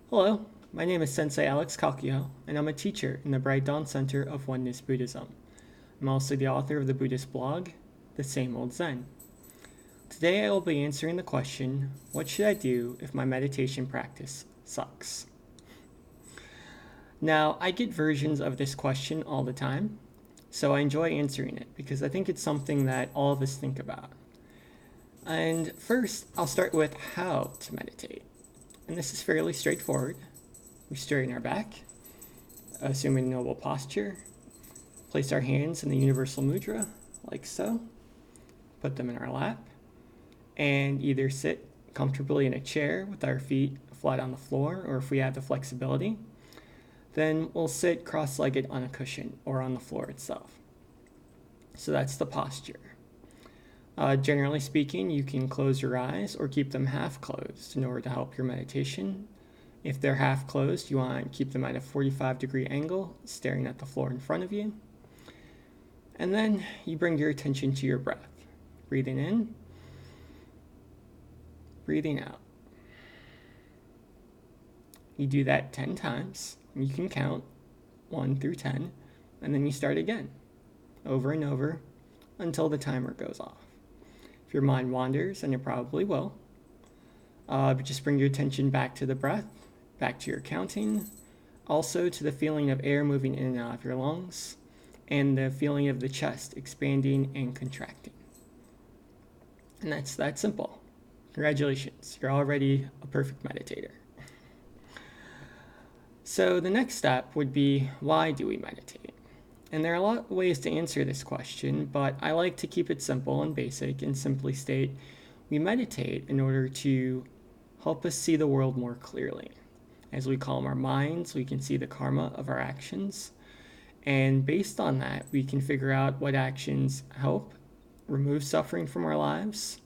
Hello, my name is Sensei Alex Kakio, and I'm a teacher in the Bright Dawn Center of Oneness Buddhism. I'm also the author of the Buddhist blog, The Same Old Zen. Today I will be answering the question, what should I do if my meditation practice sucks? Now, I get versions of this question all the time, so I enjoy answering it because I think it's something that all of us think about. And first, I'll start with how to meditate. And this is fairly straightforward. We straighten our back, assuming noble posture, place our hands in the universal mudra, like so, put them in our lap, and either sit comfortably in a chair with our feet flat on the floor, or if we have the flexibility, then we'll sit cross-legged on a cushion or on the floor itself. So that's the posture. Generally speaking, you can close your eyes or keep them half closed in order to help your meditation. If they're half closed, you want to keep them at a 45-degree angle, staring at the floor in front of you. And then you bring your attention to your breath. Breathing in, breathing out. You do that 10 times. You can count 1 through 10, and then you start again, over and over, until the timer goes off. If your mind wanders, and it probably will, but just bring your attention back to the breath, back to your counting, also to the feeling of air moving in and out of your lungs, and the feeling of the chest expanding and contracting. And that's that simple. Congratulations, you're already a perfect meditator. So the next step would be, why do we meditate? And there are a lot of ways to answer this question, but I like to keep it simple and basic and simply state, we meditate in order to help us see the world more clearly. As we calm our minds, we can see the karma of our actions. And based on that, we can figure out what actions help remove suffering from our lives,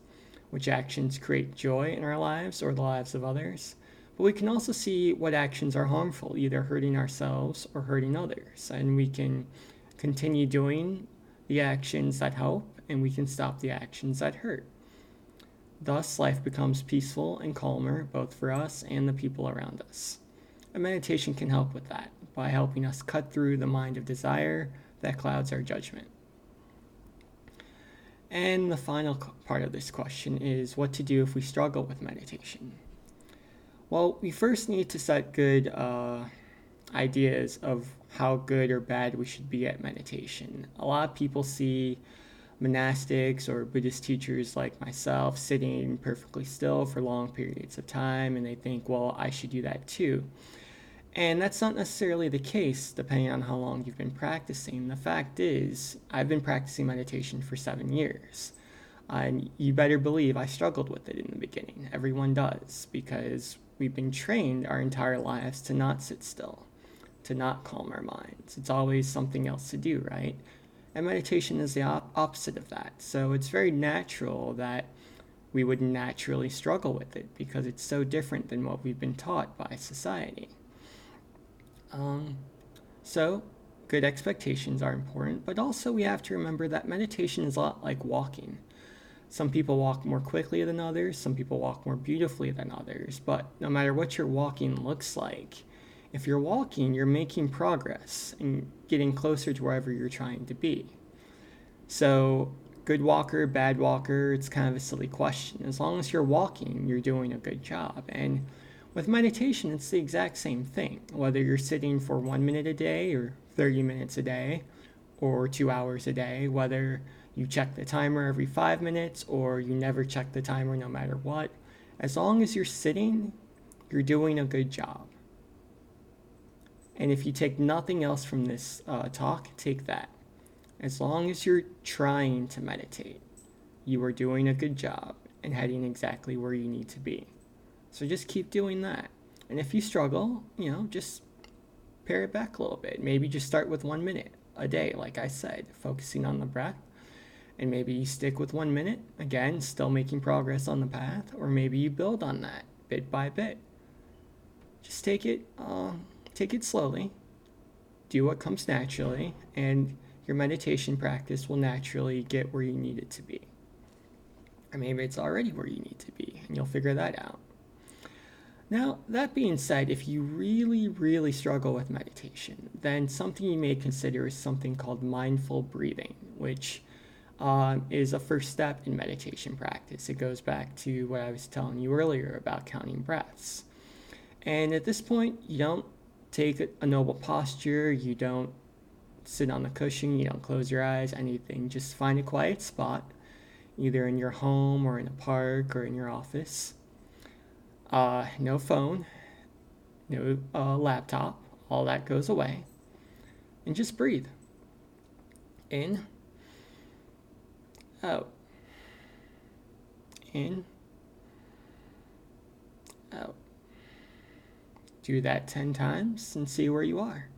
which actions create joy in our lives or the lives of others. But we can also see what actions are harmful, either hurting ourselves or hurting others. And we can continue doing the actions that help, and we can stop the actions that hurt. Thus, life becomes peaceful and calmer, both for us and the people around us. And meditation can help with that by helping us cut through the mind of desire that clouds our judgment. And the final part of this question is what to do if we struggle with meditation. Well, we first need to set good ideas of how good or bad we should be at meditation. A lot of people see monastics or Buddhist teachers like myself sitting perfectly still for long periods of time, and they think, well, I should do that too. And that's not necessarily the case, depending on how long you've been practicing. The fact is, I've been practicing meditation for 7 years. And you better believe I struggled with it in the beginning. Everyone does, because we've been trained our entire lives to not sit still, to not calm our minds. It's always something else to do, right? And meditation is the opposite of that. So it's very natural that we would naturally struggle with it because it's so different than what we've been taught by society. So good expectations are important, but also we have to remember that meditation is a lot like walking. Some people walk more quickly than others, some people walk more beautifully than others, but no matter what your walking looks like, if you're walking, you're making progress and getting closer to wherever you're trying to be. So, good walker, bad walker, it's kind of a silly question. As long as you're walking, you're doing a good job. And with meditation, it's the exact same thing. Whether you're sitting for 1 minute a day or 30 minutes a day or 2 hours a day, whether you check the timer every 5 minutes or you never check the timer no matter what, as long as you're sitting, you're doing a good job. And if you take nothing else from this talk, take that. As long as you're trying to meditate, you are doing a good job and heading exactly where you need to be. So just keep doing that. And if you struggle, just pare it back a little bit. Maybe just start with 1 minute a day, like I said, focusing on the breath. And maybe you stick with 1 minute, again, still making progress on the path, or maybe you build on that bit by bit. Just take it slowly, do what comes naturally, and your meditation practice will naturally get where you need it to be. Or maybe it's already where you need to be, and you'll figure that out. Now, that being said, if you really, really struggle with meditation, then something you may consider is something called mindful breathing, which is a first step in meditation practice. It goes back to what I was telling you earlier about counting breaths. And at this point, you don't take a noble posture, you don't sit on the cushion, you don't close your eyes, anything. Just find a quiet spot, either in your home or in a park or in your office. No phone, no laptop, all that goes away. And just breathe. In, out, in, out. Do that 10 times and see where you are.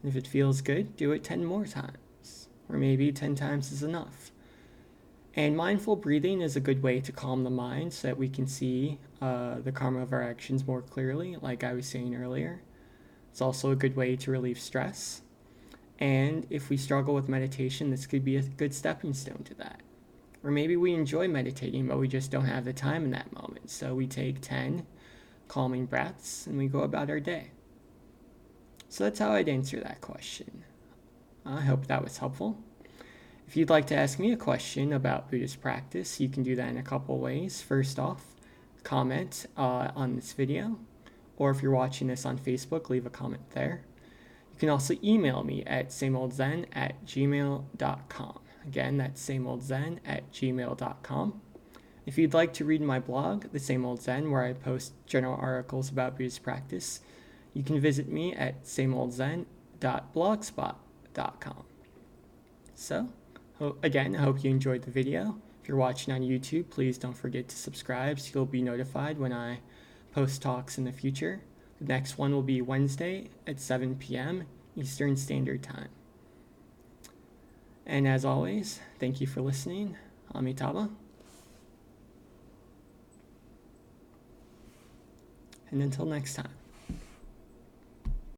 And if it feels good, do it 10 more times. Or maybe 10 times is enough. And mindful breathing is a good way to calm the mind so that we can see the karma of our actions more clearly, like I was saying earlier. It's also a good way to relieve stress. And if we struggle with meditation, this could be a good stepping stone to that. Or maybe we enjoy meditating, but we just don't have the time in that moment. So we take 10 calming breaths and we go about our day. So that's how I'd answer that question. I hope that was helpful. If you'd like to ask me a question about Buddhist practice, you can do that in a couple ways. First off, comment on this video, or if you're watching this on Facebook, leave a comment there. You can also email me at sameoldzen@gmail.com. Again, that's sameoldzen@gmail.com. If you'd like to read my blog, The Same Old Zen, where I post general articles about Buddhist practice, you can visit me at sameoldzen.blogspot.com. So, again, I hope you enjoyed the video. If you're watching on YouTube, please don't forget to subscribe so you'll be notified when I post talks in the future. The next one will be Wednesday at 7 p.m. Eastern Standard Time. And as always, thank you for listening. Amitabha. And until next time.